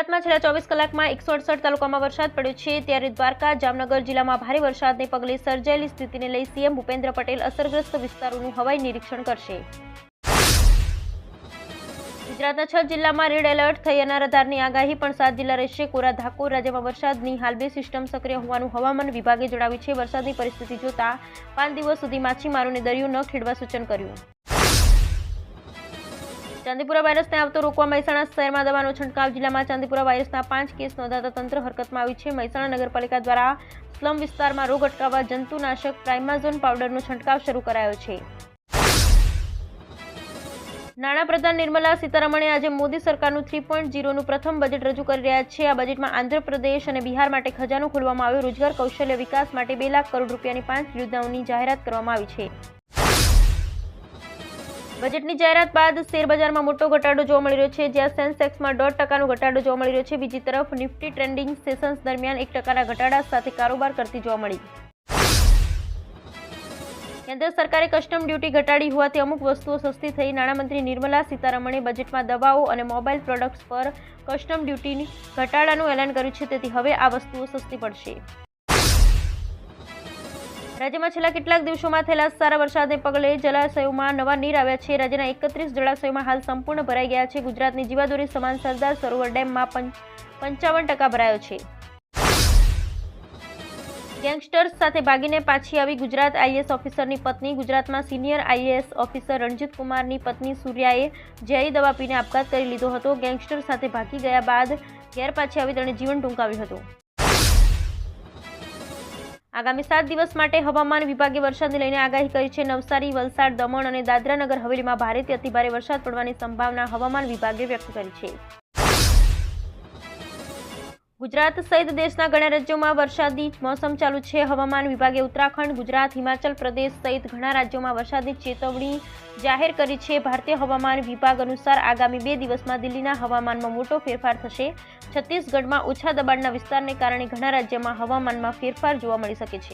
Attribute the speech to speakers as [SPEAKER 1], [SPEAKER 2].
[SPEAKER 1] ગુજરાતમાં છેલ્લા 24 કલાકમાં 168 તાલુકામાં વરસાદ પડ્યો છે, ત્યારે દ્વારકા, જામનગર જિલ્લામાં ભારે વરસાદને પગલે સર્જાયેલી સ્થિતિને લઈ સીએમ ભૂપેન્દ્ર પટેલ અસરગ્રસ્ત વિસ્તારોનું હવાઈ નિરીક્ષણ કરશે. ગુજરાતના 6 જિલ્લામાં રેડ એલર્ટ થઈ અનાધારની આગાહી, પણ 7 જિલ્લા રહેશે કોરા ધાકોર. રાજ્યમાં વરસાદની હાલ 2 સિસ્ટમ સક્રિય હોવાનું હવામાન વિભાગે જણાવ્યું છે. વરસાદની પરિસ્થિતિ જોતા 5 દિવસ સુધી માછીમારોને દરિયો ન ખેડવા સૂચન કર્યું. ચાંદીપુરા વાયરસને આવતો રોકવા મહેસાણા શહેરમાં દવાનો છંટકાવ. જિલ્લામાં ચાંદીપુરા વાયરસના 5 કેસ નોંધાતા તંત્ર હરકતમાં આવ્યું છે. મહેસાણા નગરપાલિકા દ્વારા સ્લમ વિસ્તારમાં રોગ અટકાવવા જંતુનાશક ટ્રાઇમાઝોન પાવડરનો છંટકાવ શરૂ કરાયો છે. નાણાપ્રધાન નિર્મલા સીતારમણે આજે મોદી સરકારનું 3.0નું પ્રથમ બજેટ રજૂ કરી રહ્યા છે. આ બજેટમાં આંધ્રપ્રદેશ અને બિહાર માટે ખજાનો ખોલવામાં આવ્યો. રોજગાર કૌશલ્ય વિકાસ માટે 2 લાખ કરોડ રૂપિયાની 5 યોજનાઓની જાહેરાત કરવામાં આવી છે. બજેટની જાહેરાત બાદ શેરબજારમાં મોટો ઘટાડો જોવા મળી રહ્યો છે, જ્યાં સેન્સેક્સમાં 1.5%નો ઘટાડો જોવા મળી રહ્યો છે. બીજી તરફ નિફ્ટી ટ્રેન્ડિંગ સેશન્સ દરમિયાન 1%ના ઘટાડા સાથે કારોબાર કરતી જોવા મળી. કેન્દ્ર સરકારે કસ્ટમ ડ્યુટી ઘટાડી હોવાથી અમુક વસ્તુઓ સસ્તી થઈ. નાણામંત્રી નિર્મલા સીતારમણે બજેટમાં દવાઓ અને મોબાઈલ પ્રોડક્ટ્સ પર કસ્ટમ ડ્યુટીની ઘટાડાનું એલાન કર્યું છે, તેથી હવે આ વસ્તુઓ સસ્તી પડશે. રાજ્યમાં છેલ્લા કેટલાક દિવસોમાં થયેલા સારા વરસાદને પગલે જળાશયોમાં નવા નીર આવ્યા છે. રાજ્યના 31 જળાશયોમાં હાલ સંપૂર્ણ ભરાઈ ગયા છે. ગુજરાતની જીવાદોરી સમાન સરદાર સરોવર ડેમમાં 55% ભરાયો છે. ગેંગસ્ટર્સ સાથે ભાગીને પાછી આવી ગુજરાત આઈએએસ ઓફિસરની પત્ની. ગુજરાતમાં સિનિયર આઈએએસ ઓફિસર રણજીત કુમારની પત્ની સૂર્યાએ ઝેરી દવા પીને આપઘાત કરી લીધો હતો. ગેંગસ્ટર સાથે ભાગી ગયા બાદ ઘેર પાછી આવી તેણે જીવન ટૂંકાવ્યું હતું. આગામી 7 દિવસ માટે હવામાન વિભાગે વરસાદને લઈને આગાહી કરી છે. નવસારી, વલસાડ, દમણ અને દાદરા નગર હવેલીમાં ભારેથી અતિભારે વરસાદ પડવાની સંભાવના હવામાન વિભાગે વ્યક્ત કરી છે. ગુજરાત સહિત દેશના ઘણા રાજ્યોમાં વરસાદી મોસમ ચાલુ છે. હવામાન વિભાગે ઉત્તરાખંડ, ગુજરાત, હિમાચલ પ્રદેશ સહિત ઘણા રાજ્યોમાં વરસાદની ચેતવણી જાહેર કરી છે. ભારતીય હવામાન વિભાગ અનુસાર આગામી 2 દિવસમાં દિલ્હીના હવામાનમાં મોટો ફેરફાર થશે. છત્તીસગઢમાં ઓછા દબાણના વિસ્તારને કારણે ઘણા રાજ્યમાં હવામાનમાં ફેરફાર જોવા મળી શકે છે.